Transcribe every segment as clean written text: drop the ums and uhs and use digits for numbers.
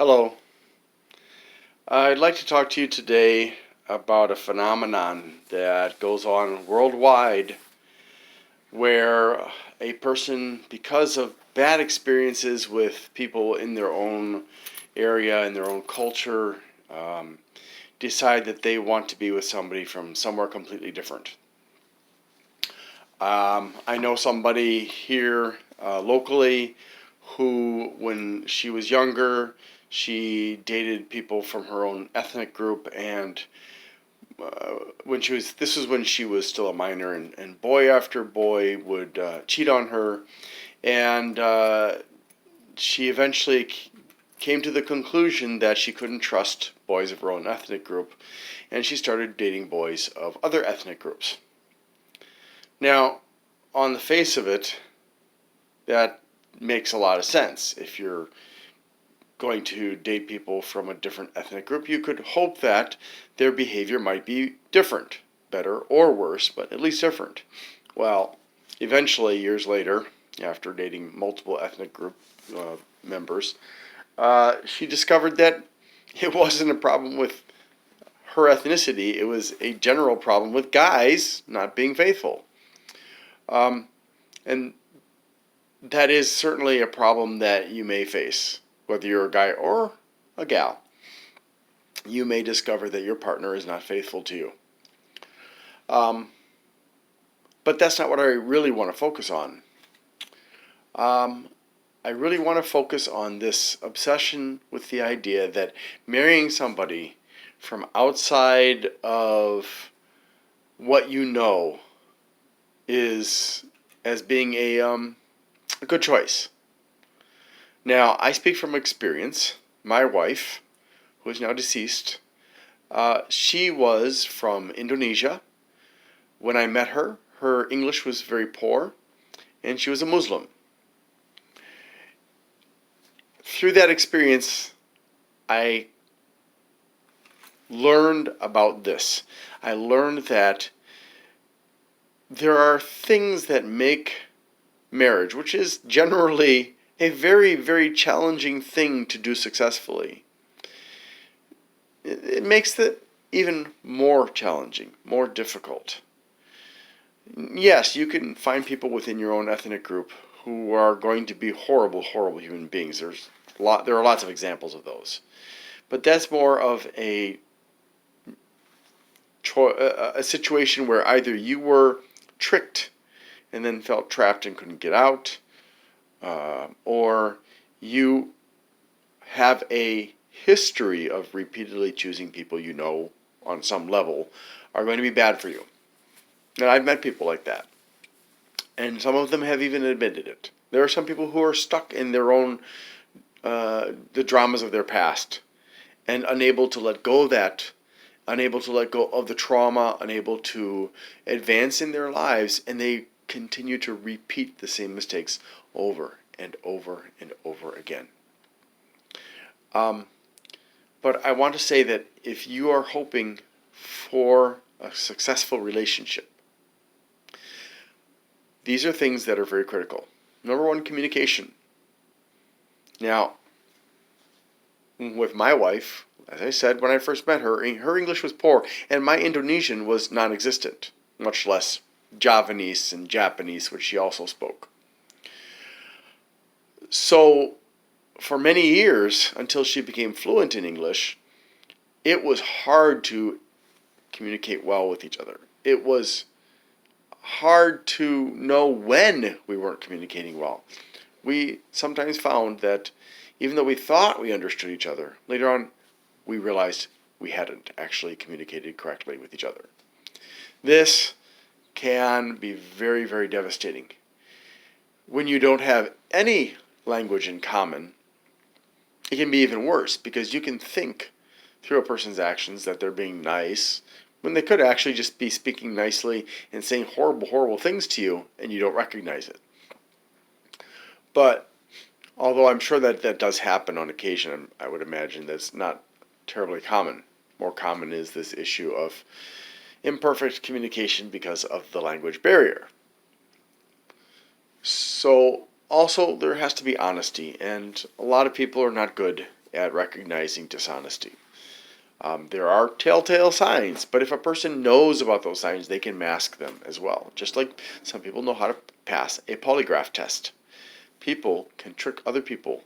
Hello. I'd like to talk to you today about a phenomenon that goes on worldwide where a person, because of bad experiences with people in their own area, in their own culture, um, decide that they want to be with somebody from somewhere completely different. I know somebody here locally who, when she was younger, she dated people from her own ethnic group, and this was when she was still a minor, and boy after boy would cheat on her, and she eventually came to the conclusion that she couldn't trust boys of her own ethnic group, and she started dating boys of other ethnic groups. Now, on the face of it, that makes a lot of sense. If you're going to date people from a different ethnic group, you could hope that their behavior might be different, better or worse, but at least different. Well, eventually, years later, after dating multiple ethnic group members, she discovered that it wasn't a problem with her ethnicity, it was a general problem with guys not being faithful. And that is certainly a problem that you may face, whether you're a guy or a gal. You may discover that your partner is not faithful to you. But that's not what I really want to focus on. I really want to focus on this obsession with the idea that marrying somebody from outside of what you know is as being a good choice. Now, I speak from experience. My wife, who is now deceased, she was from Indonesia. When I met her, her English was very poor, and she was a Muslim. Through that experience, I learned about this. I learned that there are things that make marriage, which is generally a very, very challenging thing to do successfully. It makes it even more challenging, more difficult. Yes, you can find people within your own ethnic group who are going to be horrible, horrible human beings. There are lots of examples of those. But that's more of a situation where either you were tricked and then felt trapped and couldn't get out, or you have a history of repeatedly choosing people you know on some level are going to be bad for you. And I've met people like that. And some of them have even admitted it. There are some people who are stuck in their own, the dramas of their past, and unable to let go of that, unable to let go of the trauma, unable to advance in their lives, and they continue to repeat the same mistakes over and over and over again. But I want to say that if you are hoping for a successful relationship, these are things that are very critical. Number one, communication. Now, with my wife, as I said when I first met her, her English was poor, and my Indonesian was non-existent, much less Javanese and Japanese, which she also spoke. So, for many years, until she became fluent in English, it was hard to communicate well with each other. It was hard to know when we weren't communicating well. We sometimes found that even though we thought we understood each other, later on we realized we hadn't actually communicated correctly with each other. This can be very, very devastating. When you don't have any language in common, it can be even worse because you can think through a person's actions that they're being nice when they could actually just be speaking nicely and saying horrible, horrible things to you, and you don't recognize it. But although I'm sure that that does happen on occasion, I would imagine that's not terribly common. More common is this issue of imperfect communication because of the language barrier. So also there has to be honesty, and a lot of people are not good at recognizing dishonesty. There are telltale signs, but if a person knows about those signs, they can mask them as well. Just like some people know how to pass a polygraph test. People can trick other people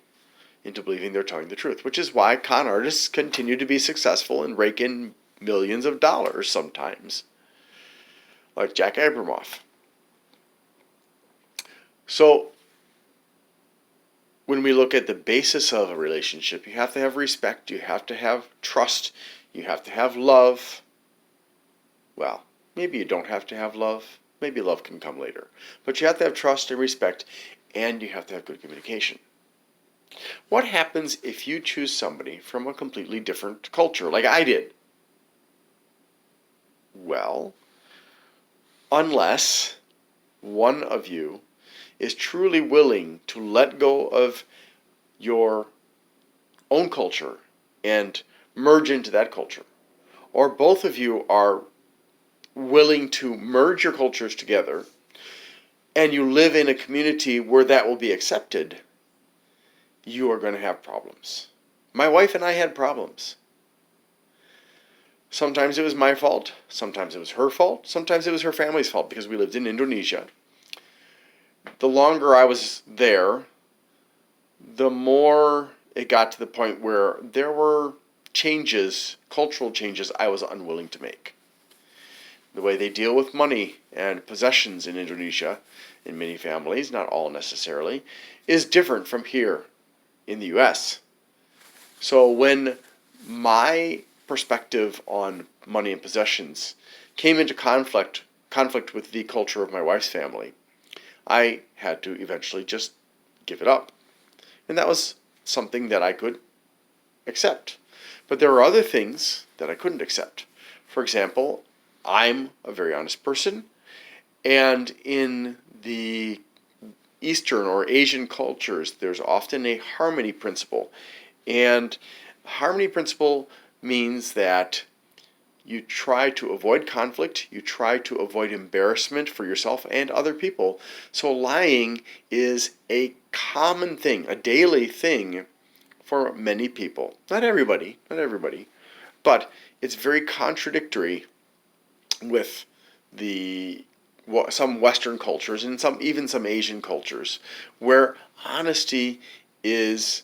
into believing they're telling the truth, which is why con artists continue to be successful and rake in millions of dollars sometimes, like Jack Abramoff. So, when we look at the basis of a relationship, you have to have respect, you have to have trust, you have to have love. Well, maybe you don't have to have love. Maybe love can come later. But you have to have trust and respect, and you have to have good communication. What happens if you choose somebody from a completely different culture, like I did? Well, unless one of you is truly willing to let go of your own culture and merge into that culture, or both of you are willing to merge your cultures together and you live in a community where that will be accepted, you are going to have problems. My wife and I had problems. Sometimes it was my fault, sometimes it was her fault, sometimes it was her family's fault because we lived in Indonesia. The longer I was there, the more it got to the point where there were changes, cultural changes I was unwilling to make. The way they deal with money and possessions in Indonesia, in many families, not all necessarily, is different from here in the US. So when my perspective on money and possessions came into conflict with the culture of my wife's family, I had to eventually just give it up. And that was something that I could accept. But there were other things that I couldn't accept. For example, I'm a very honest person, and in the Eastern or Asian cultures, there's often a harmony principle. And harmony principle means that you try to avoid conflict, you try to avoid embarrassment for yourself and other people. So lying is a common thing, a daily thing for many people. Not everybody, but it's very contradictory with some Western cultures and even some Asian cultures, where honesty is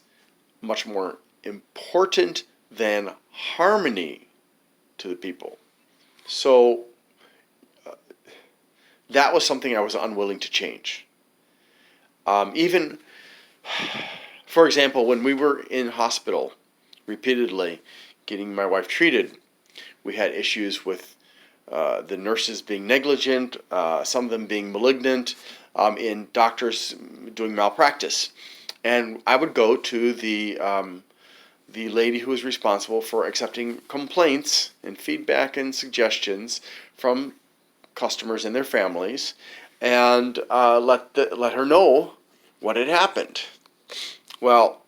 much more important than harmony to the people. So that was something I was unwilling to change. Even, for example, when we were in hospital repeatedly getting my wife treated, we had issues with the nurses being negligent, some of them being malignant, in doctors doing malpractice. And I would go to the lady who was responsible for accepting complaints and feedback and suggestions from customers and their families, and let her know what had happened. Well,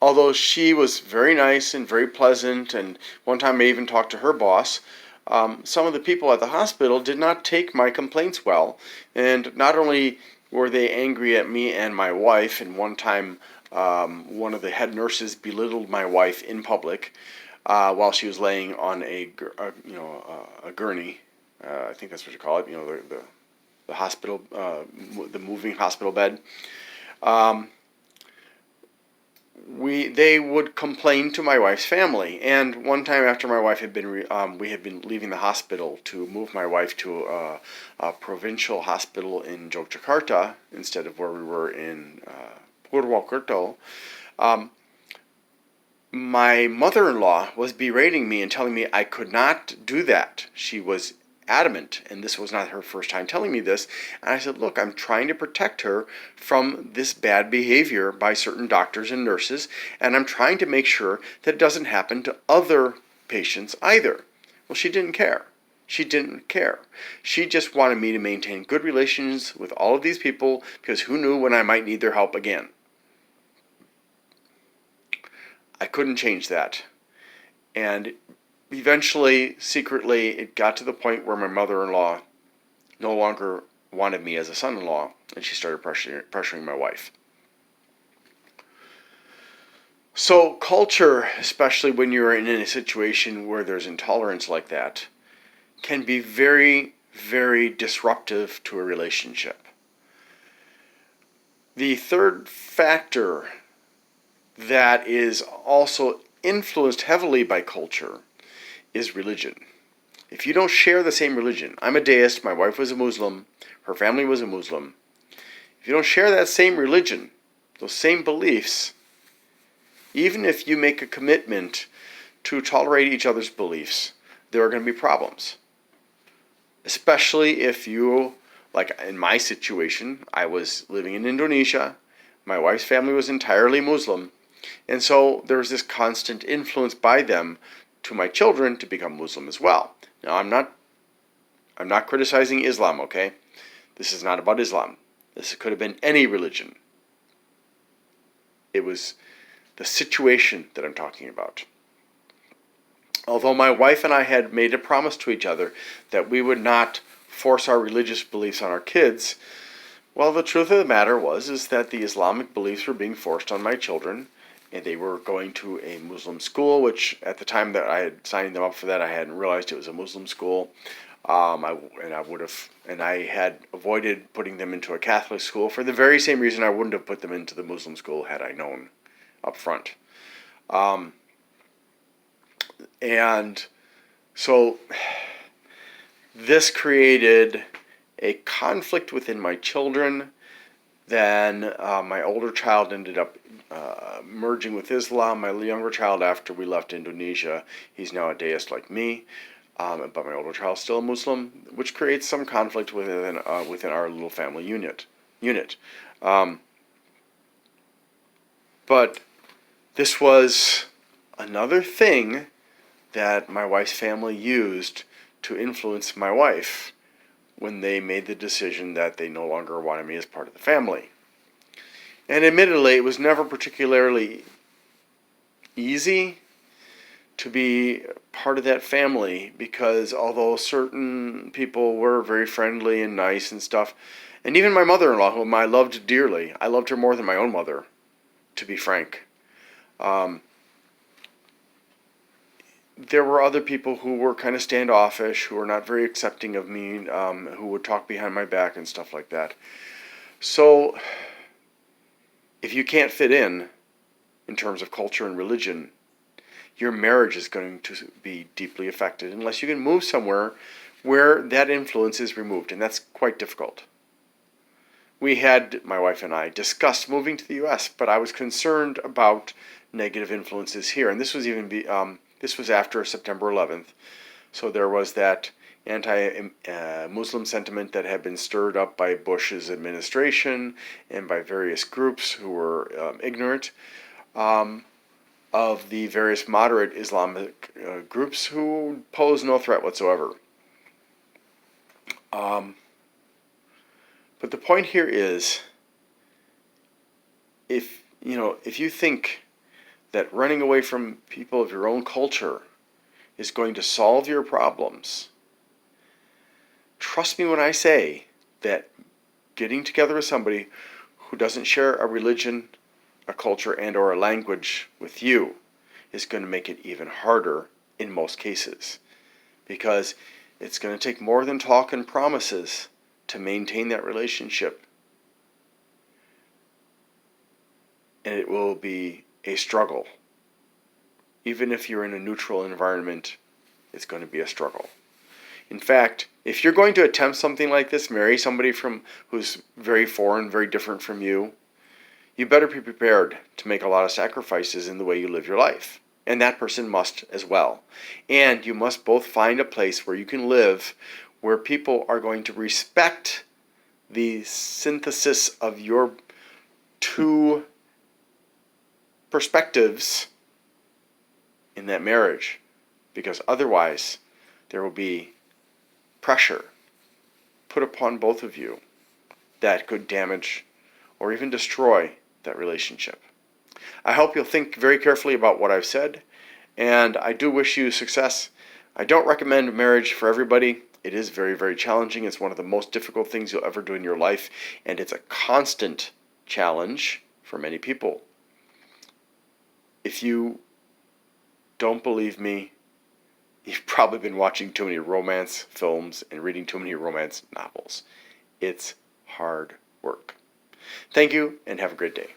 although she was very nice and very pleasant, and one time I even talked to her boss, some of the people at the hospital did not take my complaints well, and not only were they angry at me and my wife, and one time one of the head nurses belittled my wife in public while she was laying on a gurney. I think that's what you call it. The hospital, the moving hospital bed. They would complain to my wife's family. And one time after my wife had been, we had been leaving the hospital to move my wife to a provincial hospital in Yogyakarta instead of where we were in Purwokerto. My mother-in-law was berating me and telling me I could not do that. She was adamant, and this was not her first time telling me this. And I said, look, I'm trying to protect her from this bad behavior by certain doctors and nurses, and I'm trying to make sure that it doesn't happen to other patients either. Well, she didn't care. She didn't care. She just wanted me to maintain good relations with all of these people because who knew when I might need their help again. I couldn't change that. And eventually, secretly, it got to the point where my mother-in-law no longer wanted me as a son-in-law, and she started pressuring my wife. So culture, especially when you're in a situation where there's intolerance like that, can be very, very disruptive to a relationship. The third factor that is also influenced heavily by culture is religion. If you don't share the same religion, I'm a deist, my wife was a Muslim, her family was a Muslim. If you don't share that same religion, those same beliefs, even if you make a commitment to tolerate each other's beliefs, there are going to be problems. Especially if you, like in my situation, I was living in Indonesia, my wife's family was entirely Muslim, and so there was this constant influence by them to my children to become Muslim as well. Now I'm not criticizing Islam, okay? This is not about Islam. This could have been any religion. It was the situation that I'm talking about. Although my wife and I had made a promise to each other that we would not force our religious beliefs on our kids, well, the truth of the matter is that the Islamic beliefs were being forced on my children, and they were going to a Muslim school, which at the time that I had signed them up for that, I hadn't realized it was a Muslim school. I had avoided putting them into a Catholic school for the very same reason I wouldn't have put them into the Muslim school had I known up front. And so this created a conflict within my children. Then my older child ended up merging with Islam. My younger child, after we left Indonesia, he's now a deist like me. But my older child's still a Muslim, which creates some conflict within our little family unit. But this was another thing that my wife's family used to influence my wife when they made the decision that they no longer wanted me as part of the family. And admittedly, it was never particularly easy to be part of that family, because although certain people were very friendly and nice and stuff, and even my mother-in-law, whom I loved dearly, I loved her more than my own mother, to be frank. There were other people who were kind of standoffish, who were not very accepting of me, who would talk behind my back and stuff like that. So, if you can't fit in terms of culture and religion, your marriage is going to be deeply affected unless you can move somewhere where that influence is removed, and that's quite difficult. We had, my wife and I, discussed moving to the U.S., but I was concerned about negative influences here, and this was this was after September 11th, so there was that anti-Muslim sentiment that had been stirred up by Bush's administration and by various groups who were ignorant of the various moderate Islamic groups who pose no threat whatsoever. But the point here is, if you think that running away from people of your own culture is going to solve your problems, trust me when I say that getting together with somebody who doesn't share a religion, a culture, and or a language with you is going to make it even harder in most cases, because it's going to take more than talk and promises to maintain that relationship, and it will be a struggle. Even if you're in a neutral environment, it's going to be a struggle. In fact, if you're going to attempt something like this, marry somebody who's very foreign, very different from you, you better be prepared to make a lot of sacrifices in the way you live your life. And that person must as well. And you must both find a place where you can live, where people are going to respect the synthesis of your two perspectives in that marriage. Because otherwise, there will be pressure put upon both of you that could damage or even destroy that relationship. I hope you'll think very carefully about what I've said, and I do wish you success. I don't recommend marriage for everybody. It is very, very challenging. It's one of the most difficult things you'll ever do in your life, and it's a constant challenge for many people. If you don't believe me, you've probably been watching too many romance films and reading too many romance novels. It's hard work. Thank you, and have a great day.